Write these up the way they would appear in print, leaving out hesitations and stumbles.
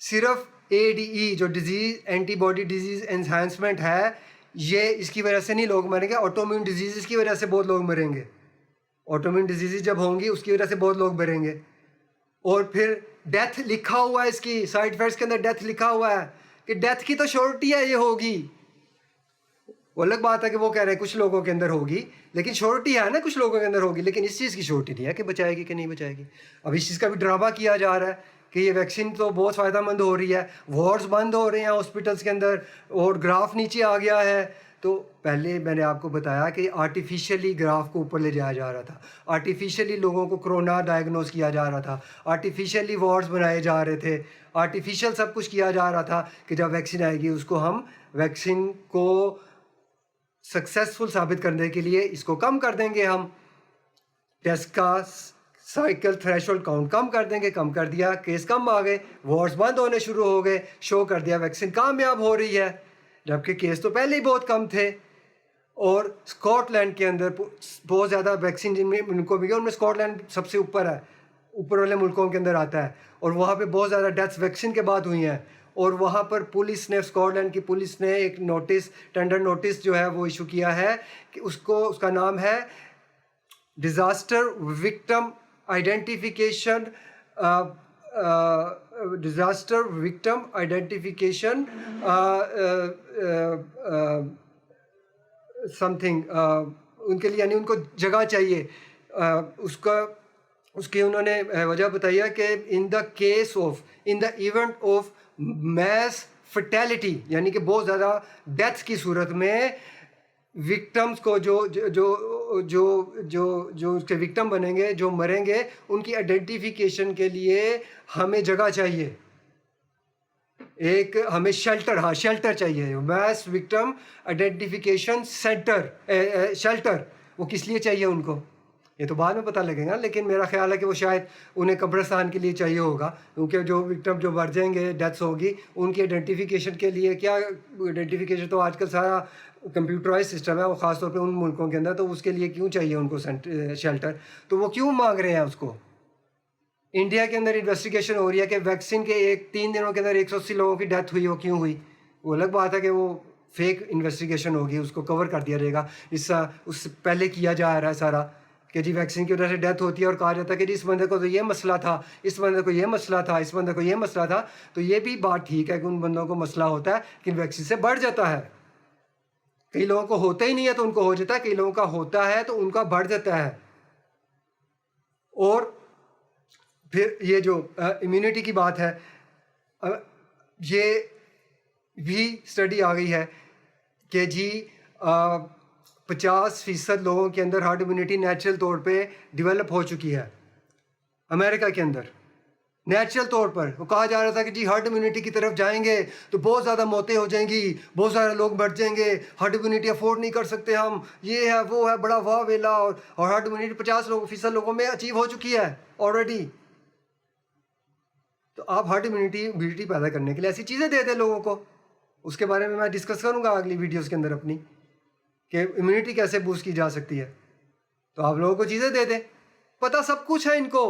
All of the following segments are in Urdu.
صرف ADE جو disease antibody disease enhancement ہے، یہ اس کی وجہ سے نہیں لوگ مریں گے، آٹومیون ڈیزیز کی وجہ سے بہت لوگ مریں گے. آٹومیون ڈیزیز جب ہوں گی اس کی وجہ سے بہت لوگ مریں گے. اور پھر ڈیتھ لکھا ہوا ہے، اس کی سائڈ افیکٹس کے اندر ڈیتھ لکھا ہوا ہے کہ ڈیتھ کی تو شورٹی ہے، یہ ہوگی. وہ الگ بات ہے کہ وہ کہہ رہے ہیں کچھ لوگوں کے اندر ہوگی، لیکن شورٹی ہے نا کچھ لوگوں کے اندر ہوگی، لیکن اس چیز کی شورٹی نہیں ہے کہ بچائے گی کہ نہیں بچائے گی. اب اس چیز کا بھی ڈرامہ کیا جا رہا ہے کہ یہ ویکسین تو بہت فائدہ مند ہو رہی ہے، وارڈز بند ہو رہے ہیں ہاسپٹلس کے اندر، اور گراف نیچے آ گیا ہے. تو پہلے میں نے آپ کو بتایا کہ آرٹیفیشلی گراف کو اوپر لے جایا جا رہا تھا، آرٹیفیشلی لوگوں کو کرونا ڈائگنوز کیا جا رہا تھا، آرٹیفیشلی وارڈز بنائے جا رہے تھے، آرٹیفیشل سب کچھ کیا جا رہا تھا کہ جب ویکسین آئے گی اس کو ہم ویکسین کو سکسیسفل ثابت کرنے کے لیے اس کو کم کر دیں گے، ہم ٹیسٹ کا سائیکل تھریشولڈ کاؤنٹ کم کر دیں گے. کم کر دیا، کیس کم آ گئے، وارڈز بند ہونے شروع ہو گئے، شو کر دیا ویکسین کامیاب ہو رہی ہے، جبکہ کیس تو پہلے ہی بہت کم تھے. اور اسکاٹ لینڈ کے اندر بہت زیادہ ویکسین جن میں ان کو بھی گیا، ان میں اسکاٹ لینڈ سب سے اوپر ہے، اوپر والے ملکوں کے اندر آتا ہے، اور وہاں پہ بہت زیادہ ڈیتھس ویکسین کے بعد ہوئی ہیں. اور وہاں پر پولیس نے، اسکاٹ لینڈ کی پولیس نے ایک نوٹس، ٹینڈر نوٹس جو ہے وہ ایشو کیا ہے کہ اس کا نام ہے disaster victim identification, disaster victim identification something. ان کے لیے یعنی ان کو جگہ چاہیے. اس کی انہوں نے وجہ بتائی ہے کہ ان دا ایونٹ آف میس فٹیلٹی، یعنی کہ بہت زیادہ ڈیتھس کی صورت میں وکٹمس کو جو اس کے وکٹم بنیں گے، جو مریں گے، ان کی آئیڈینٹیفیکیشن کے لیے ہمیں جگہ چاہیے، ایک ہمیں شیلٹر چاہیے، میس وکٹم آئیڈینٹیفیکیشن شیلٹر. وہ کس لیے چاہیے ان کو یہ تو بعد میں پتہ لگے گا، لیکن میرا خیال ہے کہ وہ شاید انہیں قبرستان کے لیے چاہیے ہوگا، کیونکہ جو وکٹم جو مر جائیں گے، ڈیتھس ہوگی، ان کی آئیڈینٹیفیکیشن کے لیے کیا آئیڈینٹیفیکیشن تو آج کل سارا کمپیوٹرائز سسٹم ہے، وہ خاص طور پہ ان ملکوں کے اندر، تو اس کے لیے کیوں چاہیے ان کو شیلٹر؟ تو وہ کیوں مانگ رہے ہیں اس کو؟ انڈیا کے اندر انویسٹیگیشن ہو رہی ہے کہ ویکسین کے 3 دنوں کے اندر 180 لوگوں کی ڈیتھ ہوئی ہو، کیوں ہوئی؟ وہ الگ بات ہے کہ وہ فیک انویسٹیگیشن ہوگی، اس کو کور کر دیا جائے گا. اس سے پہلے کیا جا رہا ہے سارا کہ جی ویکسین کی وجہ سے ڈیتھ ہوتی ہے، اور کہا جاتا ہے کہ جی اس بندے کو تو یہ مسئلہ تھا، اس بندے کو یہ مسئلہ تھا، اس بندے کو یہ مسئلہ تھا. تو یہ بھی بات ٹھیک ہے کہ ان بندوں کو مسئلہ ہوتا ہے، لیکن ویکسین سے بڑھ جاتا ہے. کئی لوگوں کو ہوتا ہی نہیں ہے تو ان کو ہو جاتا ہے، کئی لوگوں کا ہوتا ہے تو ان کا بڑھ جاتا ہے. اور پھر یہ جو امیونٹی کی بات ہے، یہ بھی اسٹڈی آ گئی ہے کہ جی 50% لوگوں کے اندر ہارڈ امیونٹی نیچرل طور پہ ڈیولپ ہو چکی ہے امریکہ کے اندر. نیچرل طور پر وہ کہا جا رہا تھا کہ جی ہارڈ امیونٹی کی طرف جائیں گے تو بہت زیادہ موتیں ہو جائیں گی، بہت سارے لوگ مر جائیں گے، ہارڈ امیونٹی افورڈ نہیں کر سکتے ہم، یہ ہے وہ ہے، بڑا واہ ویلا. اور ہارڈ امیونٹی 50% لوگوں میں اچیو ہو چکی ہے آلریڈی. تو آپ ہارڈ امیونٹی پیدا کرنے کے لیے ایسی چیزیں دے دیں لوگوں کو. اس کے بارے میں میں ڈسکس کروں گا اگلی ویڈیوز کے اندر اپنی، کہ امیونٹی کیسے بوسٹ کی جا سکتی ہے. تو آپ لوگوں کو چیزیں دے دیں، پتہ سب کچھ ہے ان کو،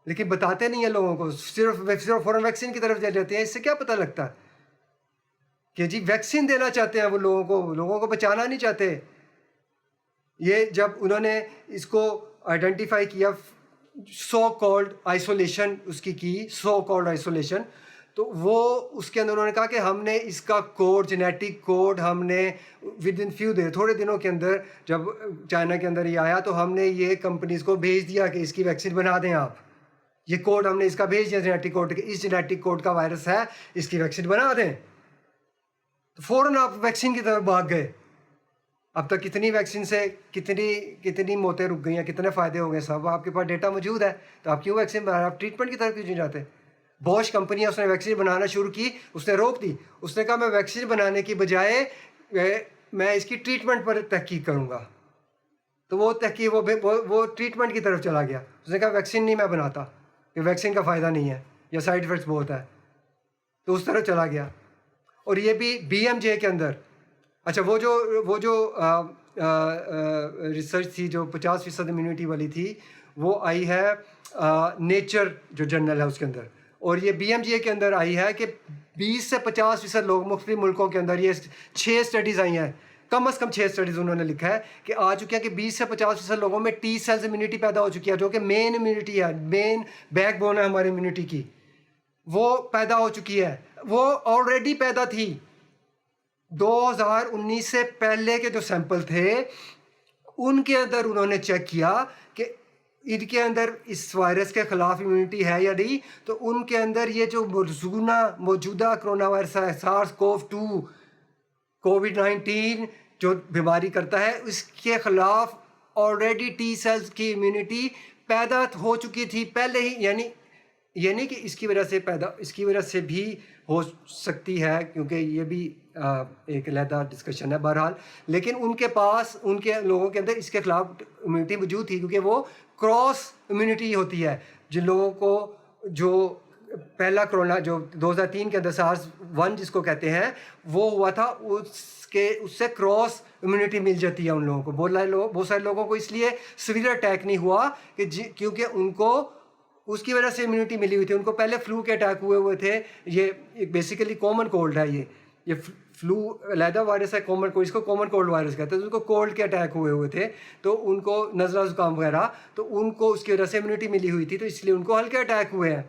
لیکن بتاتے نہیں ہیں لوگوں کو، صرف فوراً ویکسین کی طرف جاتے ہیں. اس سے کیا پتہ لگتا ہے کہ جی ویکسین دینا چاہتے ہیں وہ لوگوں کو بچانا نہیں چاہتے. یہ جب انہوں نے اس کو آئیڈینٹیفائی کیا، سو کالڈ آئسولیشن اس کی سو کالڈ آئسولیشن، تو وہ اس کے اندر انہوں نے کہا کہ ہم نے اس کا کوڈ، جینیٹک کوڈ ہم نے ود ان تھوڑے دنوں کے اندر، جب چائنا کے اندر یہ آیا تو ہم نے یہ کمپنیز کو بھیج دیا کہ اس کی ویکسین بنا دیں آپ. یہ کوڈ ہم نے اس کا بھیج دیا جینیٹک کوڈ، کہ اس جینیٹک کوڈ کا وائرس ہے، اس کی ویکسین بنا دیں. تو فوراً آپ ویکسین کی طرف بھاگ گئے. اب تک کتنی ویکسین سے کتنی موتیں رک گئی ہیں، کتنے فائدے ہو گئے، سب آپ کے پاس ڈیٹا موجود ہے. تو آپ کیوں ویکسین بنا رہے ہیں؟ آپ ٹریٹمنٹ کی طرف کیوں نہیں جاتے؟ بوش کمپنی اس نے ویکسین بنانا شروع کی، اس نے روک دی. اس نے کہا میں ویکسین بنانے کی بجائے میں اس کی ٹریٹمنٹ پر تحقیق کروں گا. تو وہ ٹریٹمنٹ کی طرف چلا گیا. اس نے کہا ویکسین نہیں میں بناتا، کہ ویکسین کا فائدہ نہیں ہے یا سائیڈ افیکٹس بہت ہے. تو اس طرح چلا گیا. اور یہ بھی BMJ کے اندر، اچھا وہ جو ریسرچ تھی جو 50% امیونٹی والی تھی، وہ آئی ہے نیچر جو جرنل ہے اس کے اندر. اور یہ BMGA کے اندر آئی ہے کہ 20 سے 50% لوگ مختلف ملکوں کے اندر، یہ 6 اسٹڈیز آئی ہیں، کم از کم 6 اسٹڈیز انہوں نے لکھا ہے کہ آ چکی ہے کہ 20 سے 50% لوگوں میں ٹی سیلز امیونٹی پیدا ہو چکی ہے، جو کہ مین امیونٹی ہے، مین بیک بون ہے ہماری امیونٹی کی، وہ پیدا ہو چکی ہے، وہ آلریڈی پیدا تھی۔ 2019 سے پہلے کے جو سیمپل تھے ان کے اندر انہوں نے چیک کیا کہ ان کے اندر اس وائرس کے خلاف امیونٹی ہے یا نہیں، تو ان کے اندر یہ جو موجودہ کرونا وائرس ہے SARS-CoV-2 COVID-19 جو بیماری کرتا ہے، اس کے خلاف آلریڈی ٹی سیلز کی امیونٹی پیدا ہو چکی تھی پہلے ہی، یعنی یہ نہیں کہ اس کی وجہ سے بھی ہو سکتی ہے، کیونکہ یہ بھی ایک علیحدہ ڈسکشن ہے بہرحال، لیکن ان کے پاس، ان کے لوگوں کے اندر اس کے خلاف امیونٹی موجود تھی، کیونکہ وہ کراس امیونٹی ہوتی ہے۔ جن لوگوں کو جو پہلا کرونا جو 2003 کے اندر SARS-1 جس کو کہتے ہیں وہ ہوا تھا، اس سے کراس امیونٹی مل جاتی ہے ان لوگوں کو۔ بہت سارے لوگوں کو اس لیے سیویئر اٹیک نہیں ہوا کہ کیونکہ ان کو اس کی وجہ سے امیونٹی ملی ہوئی تھی۔ ان کو پہلے فلو کے اٹیک ہوئے تھے، یہ بیسیکلی کامن کولڈ ہے، یہ فلو علیحدہ وائرس ہے، کامن کولڈ، اس کو کامن کولڈ وائرس کہتے ہیں۔ تو ان کو کولڈ کے اٹیک ہوئے تھے، تو ان کو نزلہ زکام وغیرہ، تو ان کو اس کی وجہ سے امیونٹی ملی ہوئی تھی، تو اس لیے ان کو ہلکے اٹیک ہوئے ہیں۔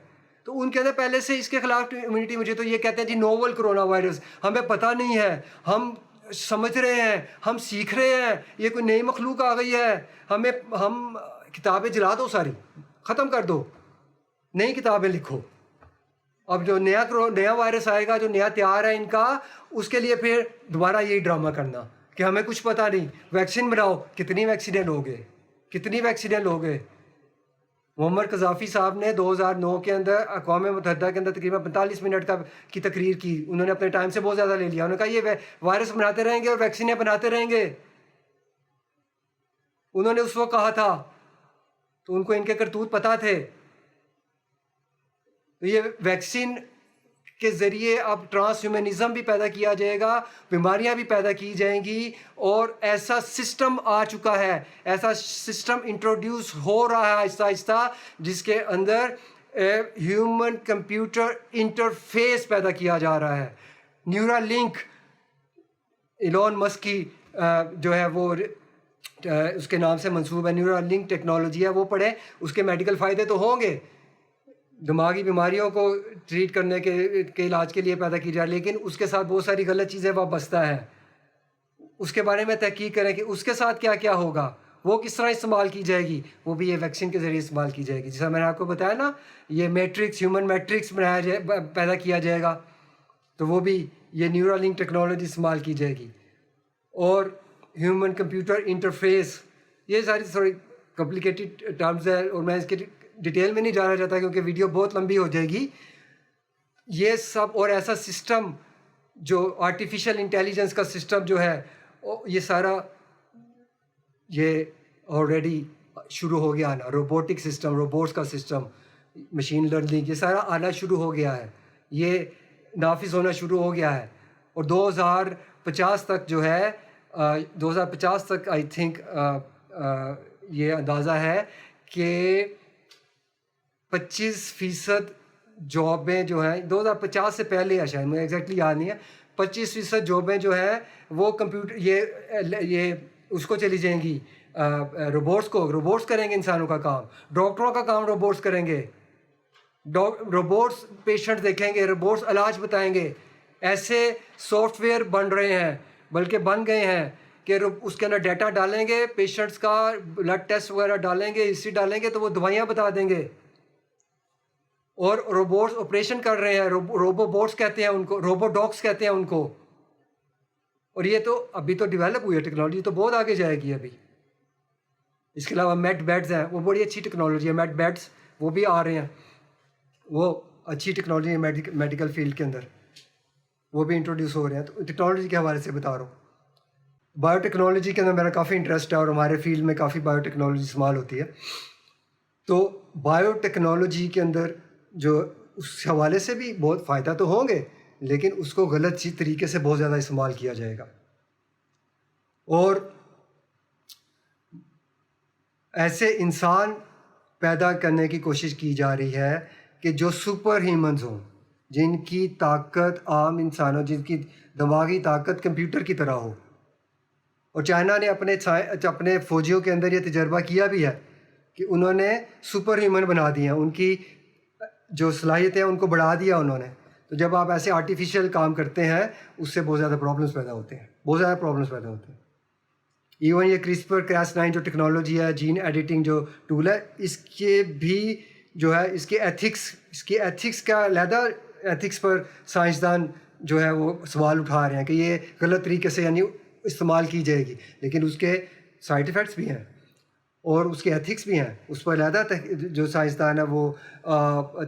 تو ان کے اندر پہلے سے اس کے خلاف امیونٹی مجھے تو یہ کہتے ہیں جی نوول کرونا وائرس، ہمیں پتہ نہیں ہے، ہم سمجھ رہے ہیں، ہم سیکھ رہے ہیں، یہ کوئی نئی مخلوق آ گئی ہے، ہم کتابیں جلا دو، ساری ختم کر دو، نئی کتابیں لکھو۔ اب جو نیا وائرس آئے گا، جو نیا تیار ہے ان کا، اس کے لیے پھر دوبارہ یہی ڈرامہ کرنا کہ ہمیں کچھ پتہ نہیں، ویکسین بناؤ۔ کتنی ویکسینیں لوگے؟ معمر قذافی صاحب نے 2009 کے اندر اقوام متحدہ کے اندر تقریباً 45 منٹ کی تقریر کی، انہوں نے اپنے ٹائم سے بہت زیادہ لے لیا، انہوں نے کہا یہ وائرس بناتے رہیں گے اور ویکسینیں بناتے رہیں گے، انہوں نے اس وقت کہا تھا، تو ان کو ان کے کرتوت پتہ تھے۔ تو یہ ویکسین کے ذریعے اب ٹرانس ہیومنزم بھی پیدا کیا جائے گا، بیماریاں بھی پیدا کی جائیں گی، اور ایسا سسٹم آ چکا ہے، ایسا سسٹم انٹروڈیوس ہو رہا ہے آہستہ آہستہ، جس کے اندر ہیومن کمپیوٹر انٹرفیس پیدا کیا جا رہا ہے۔ نیورا لنک، ایلون مسک کی جو ہے وہ اس کے نام سے منسوب ہے، نیورا لنک ٹیکنالوجی ہے، وہ پڑھیں، اس کے میڈیکل فائدے تو ہوں گے، دماغی بیماریوں کو ٹریٹ کرنے کے علاج کے لیے پیدا کی جائے، لیکن اس کے ساتھ بہت ساری غلط چیزیں وابستہ ہیں۔ اس کے بارے میں تحقیق کریں کہ اس کے ساتھ کیا کیا ہوگا، وہ کس طرح استعمال کی جائے گی، وہ بھی یہ ویکسین کے ذریعے استعمال کی جائے گی۔ جیسا میں نے آپ کو بتایا نا، یہ ہیومن میٹرکس پیدا کیا جائے گا، تو وہ بھی یہ نیورا لنک ٹیکنالوجی استعمال کی جائے گی۔ اور ہیومن کمپیوٹر انٹرفیس، یہ ساری تھوڑی کمپلیکیٹڈ ٹرمز ہے، اور میں اس کے ڈیٹیل میں نہیں جانا چاہتا کیونکہ ویڈیو بہت لمبی ہو جائے گی۔ یہ سب، اور ایسا سسٹم جو آرٹیفیشل انٹیلیجنس کا سسٹم جو ہے، یہ سارا یہ آلریڈی شروع ہو گیا نا، روبوٹک سسٹم، روبوٹس کا سسٹم، مشین لرننگ، یہ سارا آنا شروع ہو گیا ہے، یہ نافذ ہونا شروع ہو گیا ہے، اور 2050 تک جو ہے 2050 تک آئی تھنک یہ اندازہ ہے کہ 25% جابیں جو ہیں 2050 سے پہلے ہے، شاید مجھے ایگزیکٹلی یاد نہیں ہے، 25% جابیں جو ہیں وہ کمپیوٹر یہ اس کو چلی جائیں گی، روبوٹس کریں گے انسانوں کا کام، ڈاکٹروں کا کام روبوٹس کریں گے، روبوٹس پیشنٹ دیکھیں گے، روبوٹس علاج بتائیں گے۔ ایسے سافٹ ویئر بن رہے ہیں، بلکہ بن گئے ہیں کہ اس کے اندر ڈیٹا ڈالیں گے، پیشنٹس کا بلڈ ٹیسٹ وغیرہ ڈالیں گے، ہسٹری ڈالیں گے، تو وہ دوائیاں بتا دیں گے۔ اور روبوٹس آپریشن کر رہے ہیں، روبو بوٹس کہتے ہیں ان کو، روبو ڈاگس کہتے ہیں ان کو۔ اور یہ تو ابھی تو ڈیولپ ہوئی ہے ٹیکنالوجی، تو بہت آگے جائے گی ابھی۔ اس کے علاوہ میٹ بیڈز ہیں، وہ بڑی اچھی ٹیکنالوجی ہے، میٹ بیڈز وہ بھی آ رہے ہیں، وہ اچھی ٹیکنالوجی ہے میڈیکل فیلڈ کے اندر، وہ بھی انٹروڈیوس ہو رہے ہیں۔ تو ٹیکنالوجی کے حوالے سے بتا رہا ہوں۔ بایو ٹیکنالوجی کے اندر میرا کافی انٹرسٹ ہے، اور ہمارے فیلڈ میں کافی بایو ٹیکنالوجی استعمال ہوتی ہے۔ تو بایو ٹیکنالوجی کے اندر جو اس حوالے سے بھی بہت فائدہ تو ہوں گے، لیکن اس کو غلط طریقے سے بہت زیادہ استعمال کیا جائے گا، اور ایسے انسان پیدا کرنے کی کوشش کی جا رہی ہے کہ جو سپر ہیومنز ہوں، جن کی طاقت عام انسانوں، جن کی دماغی طاقت کمپیوٹر کی طرح ہو. اور چائنا نے اپنے فوجیوں کے اندر یہ تجربہ کیا بھی ہے کہ انہوں نے سپر ہیومن بنا دیا، ان کی جو صلاحیتیں ان کو بڑھا دیا انہوں نے. تو جب آپ ایسے آرٹیفیشیل کام کرتے ہیں اس سے بہت زیادہ پرابلمس پیدا ہوتے ہیں، بہت زیادہ پرابلمس پیدا ہوتے ہیں. ایون یہ CRISPR-Cas9 جو ٹیکنالوجی ہے، جین ایڈیٹنگ جو ٹول ہے، اس کے بھی جو ہے اس کے ایتھکس کا علیحدہ ایتھکس پر سائنسدان جو ہے وہ سوال اٹھا رہے ہیں کہ یہ غلط طریقے سے یعنی استعمال کی جائے گی، لیکن اس کے سائڈ ایفیکٹس بھی ہیں اور اس کے ایتھکس بھی ہیں. اس پر علیحدہ جو سائنسدان ہے وہ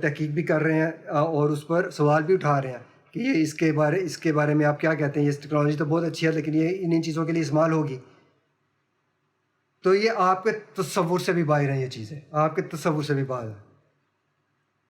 تحقیق بھی کر رہے ہیں اور اس پر سوال بھی اٹھا رہے ہیں کہ یہ اس کے بارے میں آپ کیا کہتے ہیں. یہ ٹیکنالوجی تو بہت اچھی ہے لیکن یہ ان چیزوں کے لیے استعمال ہوگی. تو یہ آپ کے تصور سے بھی باہر ہیں، یہ چیزیں آپ کے تصور سے بھی باہر ہیں.